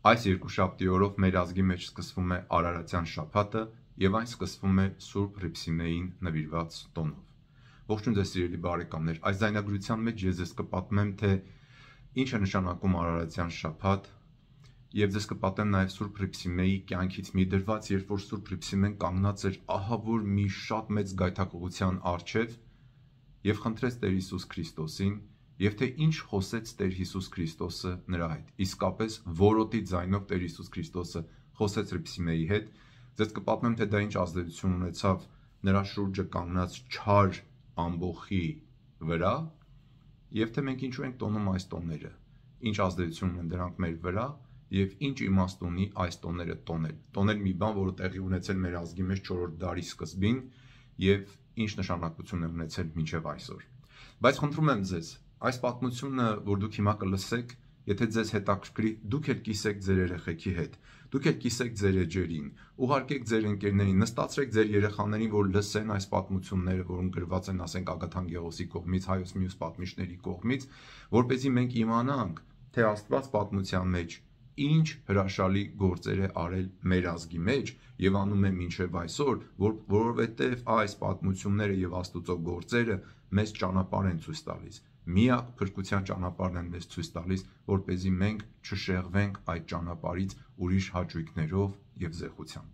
Այս երկուշաբթի օրով մեր ազգի մեջ սկսվում է Արարատյան շաբաթը եւ այն սկսվում է Սուրբ Հռիփսիմեին նվիրված տոնով։ Ողջույն ձեզ սիրելի բարեկամներ, այս ձայնագրության մեջ ես ձեզ կպատմեմ, թե ինչ է նշանակում Արարատյան շաբաթ եւ ձեզ կպատմեմ նաեւ Սուրբ Հռիփսիմեի կյանքից մի դրված, երբ որ Սուրբ Հռիփսիմեն կանգնած էր ահավոր մի շատ մեծ գայթակղության առջև եւ խնդրեց Տեր Հիսուս Քրիստոսին, եւ թե ինչ խոսեց Տեր Հիսուս Քրիստոսը նրա հետ։ Իսկապես որոտի ձայնով Տեր Հիսուս Քրիստոսը խոսեց Հռիփսիմեի հետ։ Ձեզ կպատմեմ, թե դա ինչ ազդեցություն ունեցավ նրա շուրջը կանգնած չար ամբոխի վրա, եւ թե մենք ինչու ենք տոնում այս տոները, ինչ ազդեցություն ունեն դրանք մեր վրա եւ ինչ իմաստ ունի այս տոները տոնել։ Տոնել մի բան, որը տեղի ունեցել մեր ազգի մեջ 4-րդ դարի սկզբին եւ ինչ նշանակություն է ունեցել մինչեւ այսօր։ Բայց խնդրում եմ ձեզ, այս պատմությունը, որ դուք հիմա կլսեք, եթե ձեզ հետաքրքրի, դուք էլ կիսեք ձեր երեխեքի հետ, դուք էլ կիսեք ձեր էջերին, ուղարկեք ձեր ընկերներին, նստացրեք ձեր երեխաներին, որ լսեն այս պատմությունները, որոնք գրված են, ասենք, Ագաթան Գեղոսի կողմից, հայոց մյուս պատմիչների կողմից, որպեսզի մենք իմանանք, թե Աստված պատմության մեջ ինչ հրաշալի գործեր է արել մեր ազգի մեջ եւ անում է մինչեւ այսօր, որովհետեւ այս պատմությունները եւ Աստուծո գործերը մեզ ճանապարհ են ցույց տալիս։ Միակ փրկության ճանապարհն են մեզ ցույց տալիս, որպեսզի մենք չշեղվենք այդ ճանապարհից ուրիշ հաճույքներով եւ զեղությամբ։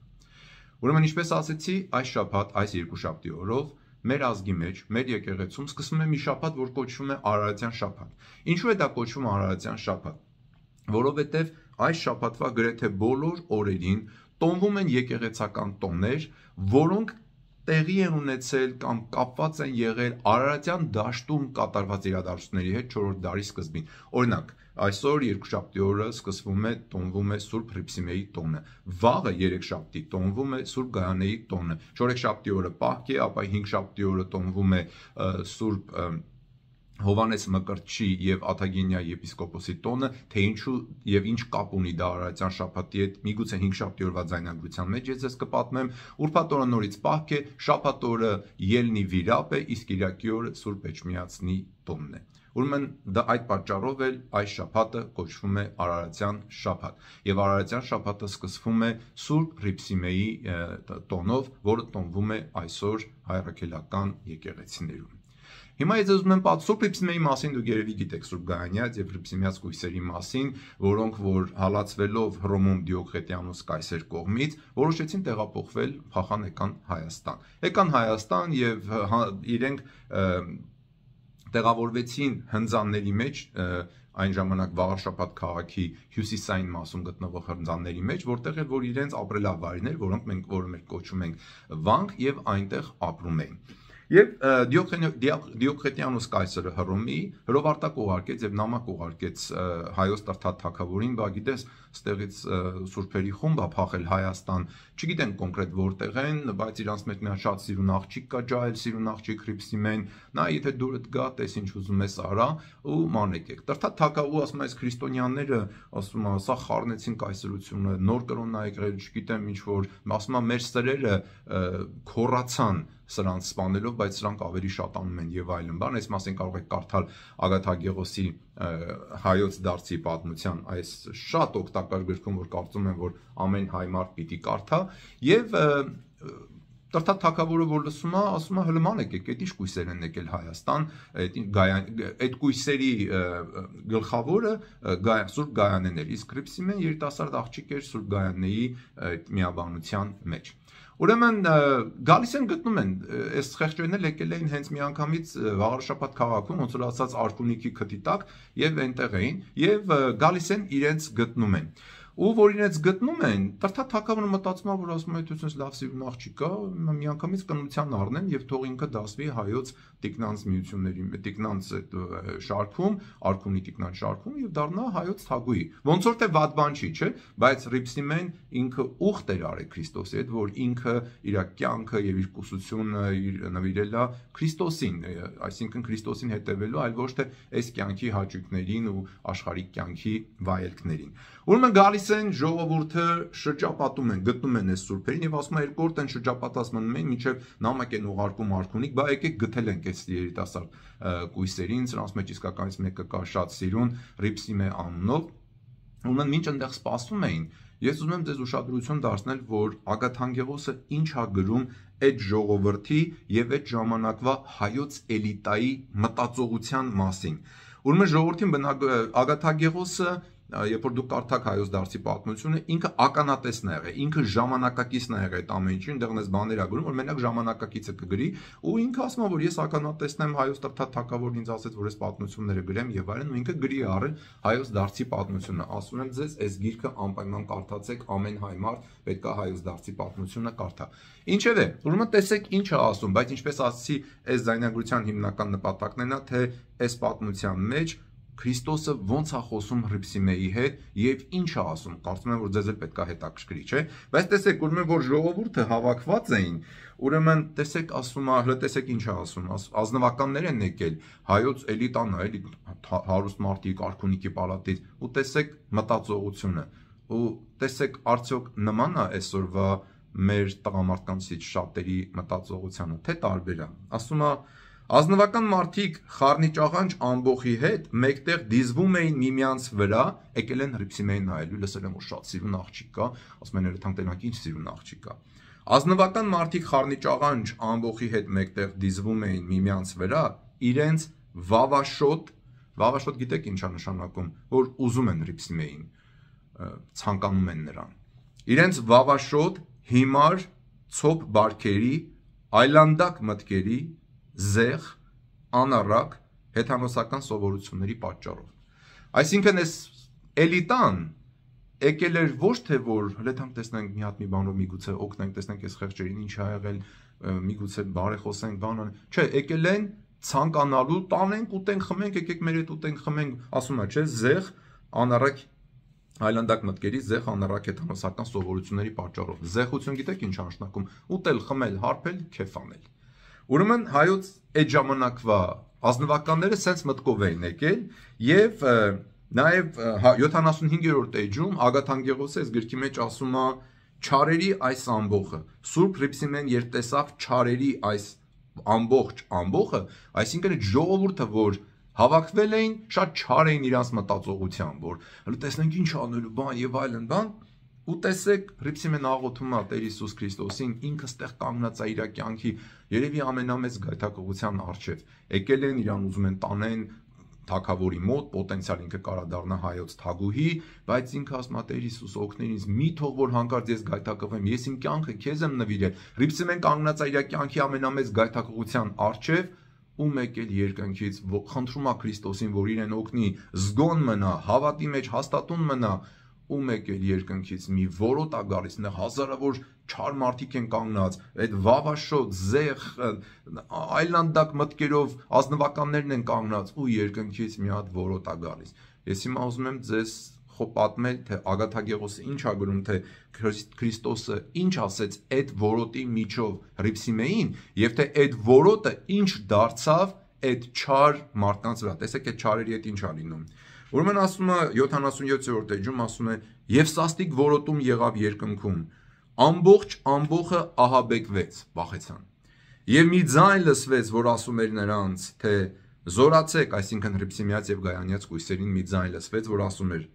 Ուրեմն, ինչպես ասեցի, այս շաբաթ, այս երկուշաբթի օրով մեր ազգի մեջ, մեր եկեղեցում սկսվում է մի շաբաթ, որ կոչվում է Արարատյան շաբաթ։ Ինչու է դա կոչվում Արարատյան շաբաթ? Որովհետեւ այս շաբաթվա գրեթե բոլոր օրերին տոնվում են եկեղեցական տոներ, որոնք տեղի են ունեցել կամ կապված են եղել Արարատյան դաշտում կատարված իրադարձությունների հետ 4-րդ դարի սկզբին։ Օրինակ, այսօր երկուշաբթի օրը սկսվում է, տոնվում է Սուրբ Հռիփսիմեի տոնը։ Վաղը երեքշաբթի տոնվում է Սուրբ Գայանեի տոնը։ Չորեքշաբթի օրը Պահք է, ապա հինգշաբթի օրը տոնվում է Սուրբ Հովանես Մկրտչի եւ Աթագենյա եպիսկոպոսի տոնը, թե ինչու եւ ինչ կապ ունի դա Արարատյան շաբաթի հետ, միգուցե հինգշաբթի օրվա ձայնագրության մեջ ես ձեզ կպատմեմ։ Ուրբաթ օրը նորից Պահք է, շաբաթ օրը Ելնի Վիրապ է, իսկ Կիրակի օրը Սուրբ Էջմիածնի տոնն է։ Ուրեմն դա այդ պատճառով էլ այս շաբաթը կոչվում է Արարատյան շաբաթ, եւ Արարատյան շաբաթը սկսվում է Սուրբ Հռիփսիմեի տոնով, որը տոնվում է այսօր հայրաքելական եկեղեցիներում։ Հիմա ես ուզում եմ պատմել Սուրբ Հռիփսիմեի մասին, դուք երևի գիտեք Սուրբ Գայանյաց եւ Հռիփսիմյաց կույսերի մասին, որոնք որ հալածվելով Հռոմում Դիոկլետիանոս կայսեր կողմից որոշեցին տեղափոխվել, փախան եկան Հայաստան։ Եկան Հայաստան եւ իրենք տեղավորվեցին հնձանների մեջ, այն ժամանակ Վաղարշապատ քաղաքի հյուսիսային մասում գտնվող հնձանների մեջ, որտեղ էլ որ իրենց ապրելավայրներ, որոնք մենք կոչում ենք վանք, եւ այնտեղ ապրում էին։ Եվ Դիոկլետիանոս կայսրը Հռոմի հրովարտակ ուղարկեց եւ նամակ ուղարկեց հայոց թագավորին, բա գիտես, ստեղից սուրբերի խումբ է փախել Հայաստան, չգիտեն կոնկրետ որտեղ են, բայց իրանց մեջ մի շատ սիրուն աղջիկ կա, ջահել սիրուն աղջիկ Հռիփսիմեն, նա եթե դուրդ գա, տես ինչ ուզում ես արա ու մանեք եք։ Թագավորը ասում է, այս քրիստոնյաները, ասում է, սա խառնեցին կայսրությունը, նոր կրոնա եկել, չգիտեմ ինչ որ, ասում է, մեր սրերը քորացան սրանց սպանելով, բայց սրանք ավելի շատանում են եւ այլն բան, այս մասին կարող եք կարդալ Ագաթա Գեղոսի հայոց դարձի պատմության այս շատ օգտակար գրքում, որ կարծում եմ, որ ամեն հայ մարդ պիտի կարդա, եւ թագավորը որ լսում է, ասում է, հլման եկեք, այդ ինչ կույսեր են եկել Հայաստան, այդ կույսերի գլխավորը Սուրբ Գայանեն էր, իսկ Հռիփսիմեն երիտասարդ աղջիկ էր Սուրբ Գայանեի միաբանության մեջ։ Ուրեմն գալիս են գտնում են, այս խեղճերն էլ եկել էին հենց միանգամից Վաղարշապատ քաղաքում, ոնց որ ասած Արքունիքի քթի տակ, եւ այնտեղ էին, եւ գալիս են իրենց գտնում են։ Ու որ իրենց գտնում են, թագավորը մտածում է, որ ասում է, դու լավ սիրուն աղջիկ կա, միանգամից կնության առնեմ եւ թող ինքը դասվի հայոց տիկնանց միությունների, տիկնանց շարքում, Արքունի տիկնան շարքում եւ դառնա հայոց թագուհի։ Ոնց որ թե վատ բան չի, չէ՞, բայց Հռիփսիմեն ինքը ուխտ էր արել Քրիստոսի հետ, որ ինքը իր կյանքը եւ իր կուսությունը նվիրել է Քրիստոսին, այսինքն Քրիստոսին հետևելու, այլ ոչ թե այս կյանքի հաճույքներին ու աշխարհիկ կյանքի վայելքներին։ Ուրեմն գալիս են ժողովուրդը շրջապատում են, գտնում են այս սուրբերին եւ ասում են երկրորդ են շրջապատած մնում են, մինչեւ նամակ են ուղարկում Արքունիք, բա եկեք գտել ենք այս երիտասարդ կույսերին, սրանց մեջ իսկականից մեկը կա շատ սիրուն Հռիփսիմե անունով, Ուրեմն մինչ այնտեղ սպասում էին, ես ուզում եմ ձեզ ուշադրություն դարձնել, որ Ագաթանկեղոսը ինչ է գրում այդ ժողովրդի եւ այդ ժամանակվա հայոց էլիտայի մտածողության մասին։ Ուրեմն ժողովրդին Ագաթանկեղոսը, երբ որ դուք կարդաք հայոց դարձի պատմությունը, ինքը ականատեսն է եղել, ինքը ժամանակակիցն է եղել այդ ամեն ինչին, այնտեղ այս բաներ ա գրում, որ մենակ ժամանակակիցը կգրի, ու ինքը ասում է, որ ես ականատեսն եմ, հայոց թագավորն ինձ ասեց, որ այս պատմությունները գրեմ եւ այլն, ու ինքը գրի առել հայոց դարձի պատմությունը։ Ասում եմ ձեզ, այս գիրքը անպայման կարդացեք, ամեն հայ մարդ պետք է հայոց դարձի պատմությունը կարդա։ Ինչևէ, ուրեմն տեսեք ինչ է ասում, բայց ինչպես ասացի, այս ձայնագրության հիմնական նպատակն է նա, թե այս պատմության մեջ Քրիստոսը ոնց է խոսում Հռիփսիմեի հետ եւ ինչ է ասում, կարծում եմ որ ձեզ էլ պետք է հետաքրքրի, չէ՞։ Բայց տեսեք, ուրեմն որ ժողովուրդը հավաքված էին, ուրեմն տեսեք ասում է, հələ տեսեք ինչ է ասում, ազնվականներ են եկել, հայոց էլիտան է, էլի հարուստ մարդիկ արքունիքի պալատից, ու տեսեք մտածողությունը, ու տեսեք արդյոք նման է այսօրվա մեր տղամարդկանցից շատերի մտածողությանը, թե տարբեր է։ Ասում է ազնվական մարդիկ խառնիճաղանճ ամբոխի հետ մեկտեղ դիզվում էին միմյանց վրա, եկել են Հռիփսիմեին նայելու, լսել են որ շատ սիրուն աղջիկ կա, ասում են երթանք տենանք ինչ սիրուն աղջիկ կա։ Ազնվական մարդիկ խառնիճաղանճ ամբոխի հետ մեկտեղ դիզվում էին միմյանց վրա, իրենց վավաշոտ գիտեք ինչ է նշանակում, որ ուզում են Հռիփսիմեին, ցանկանում են նրան։ Իրենց վավաշոտ, հիմար, ցոփ բարքերի, այլանդակ մտքերի, զեղ, անառակ, հեթանոսական սովորությունների պատճառով։ Այսինքն այս էլիտան եկել էր ոչ թե որ հլետանք տեսնենք մի հատ մի բանով միգուցե օգնենք, տեսնենք այս խեղճերին ինչ ա եղել, միգուցե բարեխոսենք, բան, չէ, եկել են ցանկանալու, տանենք, ուտենք, խմենք, եկեք մեր հետ ուտենք, խմենք, ասում է, չէ, զեղ, անառակ այլանդակ մտքերի, զեղ, անառակ հեթանոսական սովորությունների պատճառով։ Զեղություն գիտեք ինչ նշանակում, ուտել, խմել, հարբել, քեֆ անել։ Ուրեմն հայոց այդ ժամանակվա ազնվականները սենց մտքով էին եկել եւ նաեւ 75-րդ էջում Ագաթանկեղոսը այս գրքի մեջ ասում է չարերի այս ամբոխը Սուրբ Հռիփսիմեն երբ տեսավ չարերի այս ամբողը, այսինքն այդ ժողովուրդը, որ հավաքվել էին, շատ չար էին իրանց մտածողությամբ, որ հələ տեսնենք ինչ անելու, բան եւ այլն, բան ու տեսեք Հռիփսիմեն աղոթում է Տեր Հիսուս Քրիստոսին, ինքը ստեղ կանգնած է իր կյանքի երևի ամենամեծ գայթակղության առջև։ Եկել են իրան ուզում են տանեն թագավորի մոտ, պոտենցիալ ինքը կարա դառնա հայոց թագուհի, բայց ինքը ասում է Տեր Հիսուս օգներ ինձ, մի թող որ հանկարծ ես գայթակղվեմ, ես իմ կյանքը քեզ եմ նվիրել։ Հռիփսիմեն կանգնած է իր կյանքի ամենամեծ գայթակղության առջև ու մեկ էլ երկնքից խնդրում է Քրիստոսին, որ իրեն օգնի, զգոն մնա, հավատի մեջ հաստատուն մնա, ու մեկ էլ երկնքից մի որոտ է գալիս, նա հազարավոր չար մարդիկ են կանգնած, այդ վավաշոտ, զեղ, այլանդակ մտքերով ազնվականներն են կանգնած ու երկնքից մի հատ որոտ է գալիս։ Ես հիմա ուզում եմ ձեզ պատմել, թե Ագաթանկեղոսը ինչ է գրում, թե Քրիստոսը ինչ ասեց այդ որոտի միջով Հռիփսիմեին եւ թե այդ որոտը ինչ դարձավ այդ չար մարդկանց վրա։ Տեսեք այդ չարերի հետ ինչ է լինում։ Ուրեմն ասում է 77-րդ էջում ասում է եւ սաստիկ որոտում եղավ երկնքում ամբողջ ամբոխը ահաբեկվեց, վախեցան։ Եվ մի ձայն լսվեց, որ ասում էր նրանց, թե զորացեք, այսինքն Հռիփսիմեաց եւ Գայանյաց կույսերին մի ձայն լսվեց, որ ասում էր.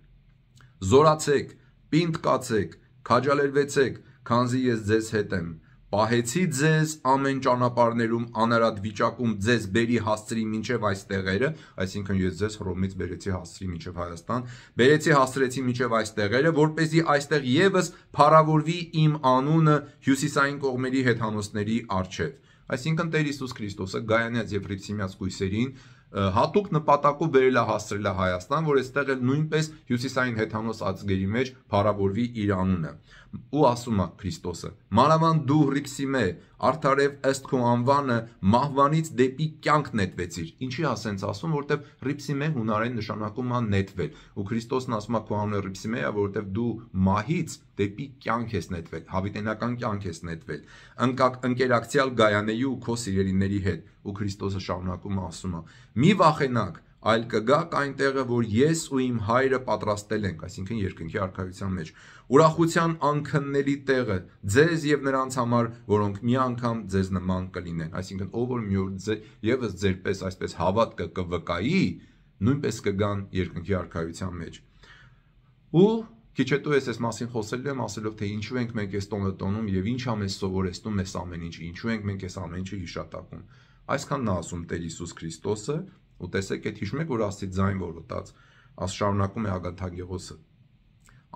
զորացեք, պինդ կացեք, քաջալերվեցեք, քանզի ես ձեզ հետ եմ։ Պահեցի ձեզ ամեն ճանապարհներում անարատ վիճակում ձեզ բերի հասցրի մինչև այս տեղերը, այսինքն ես ձեզ Հռոմից բերեցի հասցրի մինչև Հայաստան, բերեցի հասցրեցի մինչև այս տեղերը, որպեսզի այստեղ եւս փառավորվի իմ անունը հյուսիսային կողմերի հեթանոսների առջև։ Այսինքն Տեր Հիսուս Քրիստոսը Գայանյաց եւ Հռիփսիմեաց կույսերին հատուկ նպատակով բերել է հասցրել է Հայաստան, որ այստեղ էլ նույնպես հյուսիսային հեթանոս ազգերի մեջ փառավորվի իր անունը։ Ու ասում է Քրիստոսը. մանավանդ դու Հռիփսիմե, արդարև ըստ քո անվանը մահվանից դեպի կյանք նետվեցիր։ Ինչի ասենց ասում, որովհետև Հռիփսիմե հունարեն նշանակում է նետվել։ Ու Քրիստոսն ասում է քո անունը Հռիփսիմե է, որովհետև դու մահից դեպի կյանք ես նետվել, հավիտենական կյանք ես նետվել։ Ընկերակցյալ Գայանեի ու քո սիրելիների հետ։ Ու Քրիստոսը շարունակում է ասում է. մի վախենակ, այլ կգաք այնտեղը, որ ես ու իմ հայրը պատրաստել ենք, այսինքն երկնքի արքայության մեջ, ուրախության անքննելի տեղը ձեզ եւ նրանց համար, որոնք մի անգամ ձեզ նման կլինեն, այսինքն ով որ մի օր եւս ձեր պես այսպես հավատքը կվկայի, նույնպես կգան երկնքի արքայության մեջ։ Ու քիչ հետո ես այս մասին խոսելու եմ, ասելով թե ինչու ենք մենք այս տոնը տոնում եւ ինչ ա մեզ սովորեցնում այս ամեն ինչը, ինչու ենք մենք այս ամեն ինչը հիշատակում։ Այսքանն է ասում Տեր Հիսուս Քրիստոսը, ու տեսեք այդ հիշում եք, որ Աստծի ձայն որոտաց, շարունակում է Ագաթագեղոսը։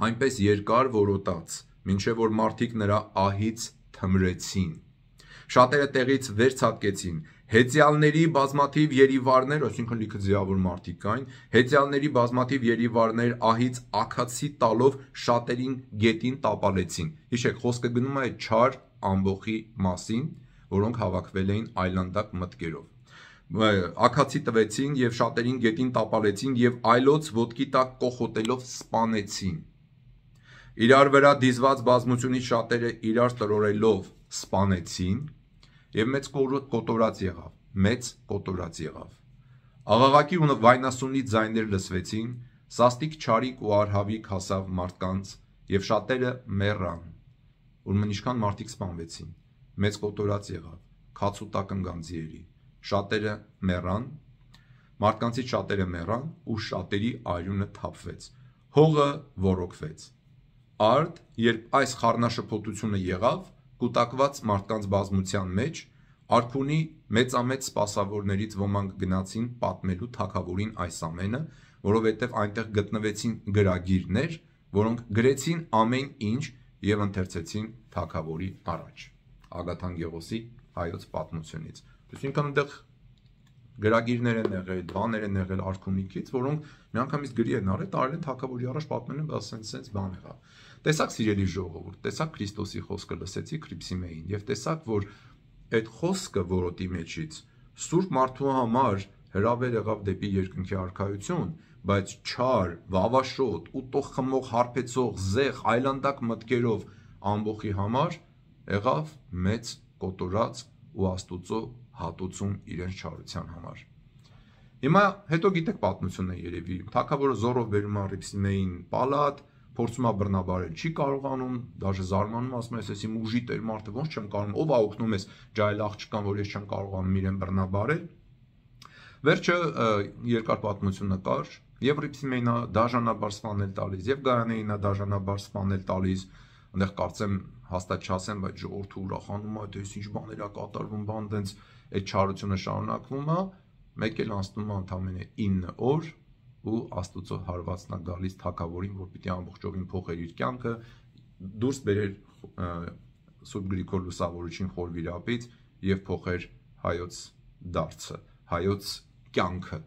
Այնպես երկար որոտաց, մինչև որ մարդիկ նրա ահից թմրեցին։ Շատերը տեղից վեր ցատկեցին, հեծյալների բազմաթիվ երիվարներ, այսինքն լիքը ձիավոր մարդիկ կային, հեծյալների բազմաթիվ երիվարներ ահից աքացի տալով շատերին գետին տապալեցին։ Հիշեք, խոսքը գնում է այդ չար ամբոխի մասին, որոնք հավաքվել էին այլանդակ մտքերով։ Աքացի տվեցին եւ շատերին գետին տապալեցին եւ այլոց ոտքի տակ կոխոտելով սպանեցին։ Իրար վրա դիզված բազմությունից շատերը իրար տրորելով սպանեցին եւ մեծ կոտորած եղավ։ Աղաղակի ու վայնասունի ձայներ լսվեցին, սաստիկ չարիք ու արհավիք հասավ մարդկանց եւ շատերը մեռան։ Ուրեմն ինչքան մարդիկ սպանվեցին, մեծ կոտորած եղավ, քաց ու տակնգան ձիերի, շատերը մեռան, մարդկանցից շատերը մեռան ու շատերի արյունը թափվեց, հողը ոռոգվեց։ Արդ, երբ այս խառնաշփոթությունը եղավ, կուտակված մարդկանց բազմության մեջ, արքունի մեծամեծ սպասավորներից ոմանք գնացին պատմելու թագավորին այս ամենը, որովհետև այնտեղ գտնվեցին գրագիրներ, որոնք գրեցին ամեն ինչ եւ ընթերցեցին թագավորի առաջ։ Ագաթագեղոսի հայոց պատմությունից։ Այսինքն այնտեղ գրագիրներ են եղել, բաներ են եղել արքունիքից, որոնք միանգամից գրի են արել, տարել են թագավորի առաջ պատմել են, ասենց բան եղավ։ Տեսակ սիրելի ժողովուրդ, տեսակ Քրիստոսի խոսքը լսեցիք Հռիփսիմեին եւ տեսակ, որ այդ խոսքը որոտի մեջից սուրբ մարդու համար հրավեր եղավ դեպի երկնքի արքայություն, բայց չար, վավաշոտ, ուտող խմող հարբեցող, զեղ, այլանդակ մտքերով ամբողի համար եղավ մեծ կոտորած ու Աստուծո հատուցում իրենց չարության համար։ Հիմա հետո գիտեք պատմությունն է երևի, թագավորը զորով բերում է Հռիփսիմեին պալատ, փորձում է բռնաբարել, չի կարողանում, դաժե զարմանում, ասում է, ես իմ ուժի տեր մարդը ոնց չեմ կարողանում, ով ա օգնում ես ջահել աղջկան, որ ես չեմ կարողանում իրեն բռնաբարել։ Վերջը երկար պատմությունը կար, եւ Հռիփսիմեին դաժանաբար սպանել տալիս, եւ Գայանեին դաժանաբար սպանել տալիս, այնտեղ կարծեմ հաստատ չասեմ, բայց ժողովուրդը ուրախանում է, թե ինչ բաներ ա կատարվում, բան տենց այդ չարությունը շարունակվում է, մեկ էլ անցնում է ընդամենը 9 օր ու Աստուծո հարվածն է գալիս թագավորին, որ պիտի ամբողջովին փոխեր իր կյանքը, դուրս բերեր Սուրբ Գրիգոր Լուսավորչին խորվիրապից եւ փոխեր հայոց դարձը, հայոց կյանքը,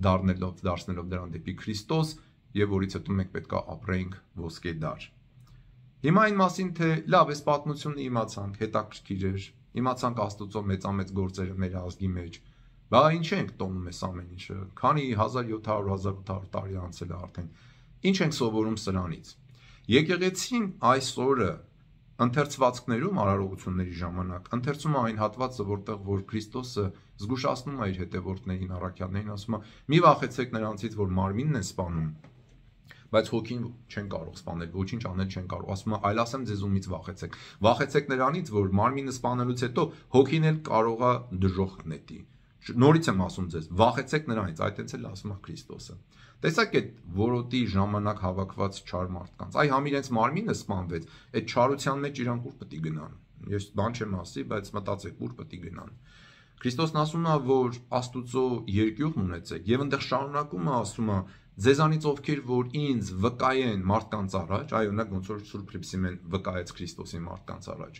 դարձնելով դրան դեպի Քրիստոս եւ որից հետո մենք պետք է ապրենք ոսկե դար։ Հիմա այն մասին, թե լավ, այս պատմությունը իմացանք, հետաքրքիր էր, իմացանք Աստուծո մեծամեծ գործերը մեր ազգի մեջ, բա ինչ ենք տոնում այս ամեն ինչը, քանի 1700-1800 տարի անցել է արդեն, ինչ ենք սովորում սրանից։ Եկեղեցին այսօրը ընթերցվածքներում արարողությունների ժամանակ ընթերցում է այն հատվածը, որտեղ որ Քրիստոսը զգուշացնում է իր հետևորդներին, առաքյալներին, ասում է՝ մի վախեցեք նրանցից, որ մարմինն են սպանում, բայց հոգին չեն կարող սպանել, ոչինչ անել չեն կարող, ասում է, այլ ասեմ ձեզ ումից վախեցեք։ Վախեցեք նրանից, որ մարմինը սպանելուց հետո հոգին էլ կարող է դժոխք նետի։ Նորից եմ ասում ձեզ, վախեցեք նրանից, այդտենց էլ ասում է Քրիստոսը։ Տեսակ այդ որոտի ժամանակ հավաքված չար մարդկանց, այ համ իրենց մարմինը սպանվեց, այդ չարության մեջ իրանք ուր պետք է գնան։ Ես բան չեմ ասի, բայց մտածեք, ուր պետք է գնան։ Քրիստոսն ասում է, որ Աստուծո երկյուղն ունեցեք, եւ այնտեղ շարունակում է ասում է, ձեզանից ովքեր որ ինձ վկայեն մարդկանց առաջ, այ օրինակ ոնց որ Սուրբ Հռիփսիմեն վկայեց Քրիստոսին մարդկանց առաջ։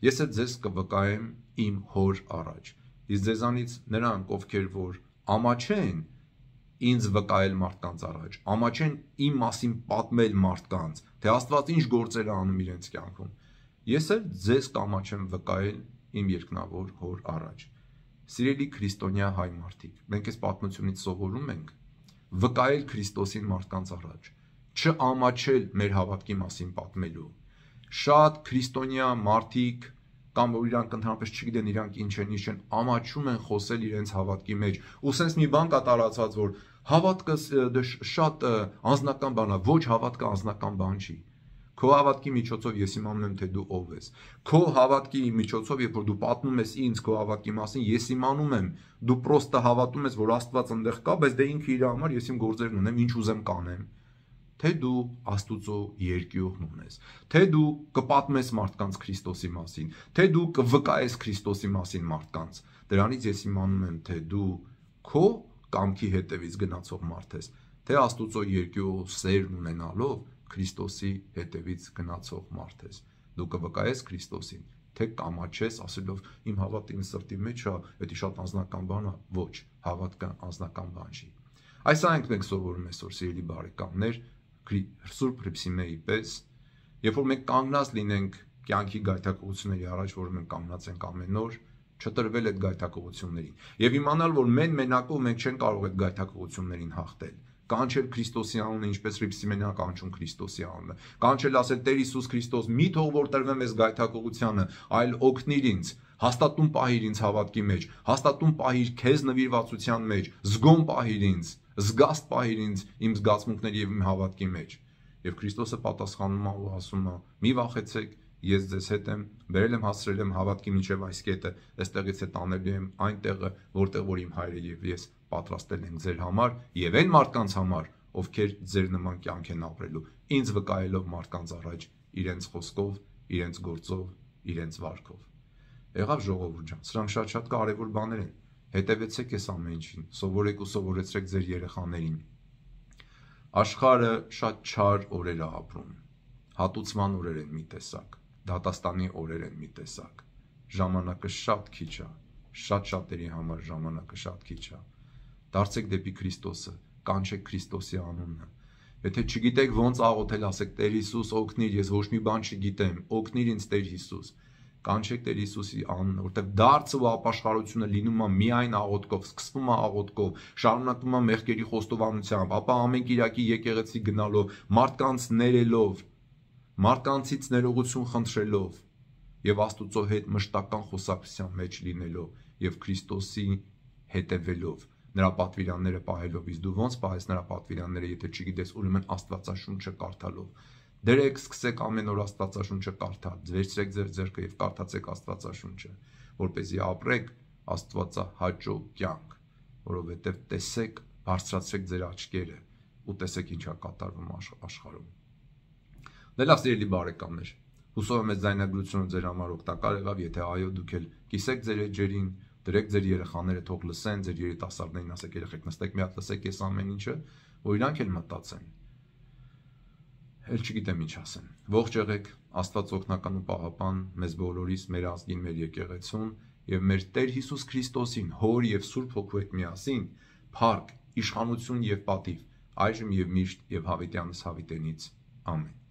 Ես էլ ձեզ կվկայեմ իմ հոր առաջ։ Իսկ ձեզանից նրանք, ովքեր որ ամաչեն ինձ վկայել մարդկանց առաջ, ամաչեն իմ մասին պատմել մարդկանց, թե Աստված ինչ գործեր է անում իրենց կյանքում, ես էլ ձեզ կամաչեմ վկայել իմ երկնավոր հոր առաջ։ Սիրելի քրիստոնյա հայ մարդիկ, մենք այս պատմությունից սովորում ենք վկայել Քրիստոսին մարդկանց առաջ, չամաչել մեր հավատքի մասին պատմելու։ Շատ քրիստոնյա մարդիկ կամ որ իրանք ընդհանրապես չգիտեն իրանք ինչ են, ամաչում են խոսել իրենց հավատքի մեջ։ Ու սենց մի բան կա տարածված, որ հավատքը շատ անձնական բան է, ոչ հավատքը անձնական բան չի։ Քո հավատքի միջոցով ես իմանում եմ, թե դու ով ես։ Քո հավատքի միջոցով, երբ որ դու պատմում ես ինձ քո հավատքի մասին, ես իմանում եմ, դու պրոստը հավատում ես, որ Աստված այնտեղ կա, բայց դե ինքը իր համար ես իմ գործերն ունեմ, ինչ ուզեմ կանեմ։ թե դու Աստուծո երկյուղն ունես, թե դու կպատմես մարդկանց Քրիստոսի մասին, թե դու կվկայես Քրիստոսի մասին մարդկանց, դրանից ես իմանում եմ, թե դու քո կամքի հետևից գնացող մարդ ես, թե Աստուծո երկյուղ սերն ունենալով Քրիստոսի հետևից գնացող մարդ ես, դու կվկայես Քրիստոսին, թե կամաչես ասելով իմ հավատը իմ սրտի մեջ է, դա շատ անձնական բան է, ոչ, հավատքը անձնական բան չի։ Այս այնք մենք սովորում այսօր, սիրելի բարեկամներ, Սուրբ Հռիփսիմեի պես, երբ որ մենք կանգնած լինենք կյանքի գայթակղությունների առաջ, որ մենք կանգնած ենք ամեն օր, չտրվել այդ գայթակղություններին, եւ իմանալ, որ մենակով մենք չենք կարող այդ գայթակղություններին հաղթել, կանչել Քրիստոսի անունը, ինչպես Հռիփսիմեին կանչում Քրիստոսի անունը, կանչել ասել Տեր Հիսուս Քրիստոս, մի թող որ տրվեմ այս գայթակղությանը, այլ օգնիր ինձ, հաստատուն պահիր ինձ հավատքի մեջ, հաստատուն պահիր քեզ նվիրվածության մեջ, զգոն պահիր ինձ, զգաստ պահիր ինձ իմ զգացմունքների եւ իմ հավատքի մեջ։ Եվ Քրիստոսը պատասխանում է ու ասում է. մի վախեցեք, ես ձեզ հետ եմ, բերել եմ հասցրել եմ հավատքի միջև այս կետը, այստեղից հետ անելու եմ այն տեղը, որտեղ որ իմ հայրը եւ ես պատրաստել ենք ձեր համար եւ այն մարդկանց համար, ովքեր ձեր նման կյանք են ապրելու, ինձ վկայելով մարդկանց առաջ իրենց խոսքով, իրենց գործով, իրենց վարքով։ Եղավ ժողովուրդ ջան, սրանք շատ կարևոր բաներ են։ Հետևեցեք այս ամեն ինչին, սովորեք ու սովորեցրեք ձեր երեխաներին։ Աշխարհը շատ չար օրեր է ապրում։ Հատուցման օրեր են մի տեսակ, դատաստանի օրեր են մի տեսակ։ Ժամանակը շատ քիչ է, շատերի համար ժամանակը շատ քիչ է։ Դարձեք դեպի Քրիստոսը, կանչեք Քրիստոսի անունը։ Եթե չգիտեք ոնց աղոթել, ասեք Տեր Հիսուս օգնիր, ես ոչ մի բան չգիտեմ, օգնիր ինձ Տեր Հիսուս։ Կանչեք Տեր Հիսուսի անունը, որտեղ դարձը ու ապաշխարությունը լինում է միայն աղոթքով, սկսվում է աղոթքով, շարունակվում է մեղքերի խոստովանությամբ, ապա ամեն կիրակի եկեղեցի գնալով, մարդկանց ներելով, մարդկանցից ներողություն խնդրելով եւ Աստուծո հետ մշտական խոսակցության մեջ լինելով եւ Քրիստոսի հետևելով, նրա պատվիրանները պահելով, իսկ դու ոնց պահես նրա պատվիրանները, եթե չգիտես, ուրեմն Աստվածաշունչը կարդալով։ Դրեք, սկսեք ամեն օր Աստվածաշունչը կարդալ, վերցրեք ձեր ձեռքը եւ կարդացեք Աստվածաշունչը, որպեսզի ապրեք Աստվածահաճո կյանք, որովհետեւ տեսեք, բարձրացրեք ձեր աչքերը ու տեսեք ինչ է կատարվում աշխարհում։ Դե լավ, սիրելի բարեկամներ, հուսով եմ այս ձայնագրությունը ձեր համար օգտակար եղավ, եթե այո, դուք էլ կիսեք ձեր էջերին, դրեք ձեր երեխաները թող լսեն, ձեր երիտասարդներին ասեք երեխեք նստեք մի հատ լսեք այս ամեն ինչը, որ իրանք էլ մտածեն։ Էլ չգիտեմ ինչ ասեմ։ Ողջ եղեք, Աստված օգնական ու պահապան մեզ բոլորիս, մեր ազգին, մեր եկեղեցուն եւ մեր Տեր Հիսուս Քրիստոսին, Հոր եւ Սուրբ Հոգու հետ միասին, փառք, իշխանություն եւ պատիվ, այժմ եւ միշտ եւ հավիտյանս հավիտենից։ Ամեն։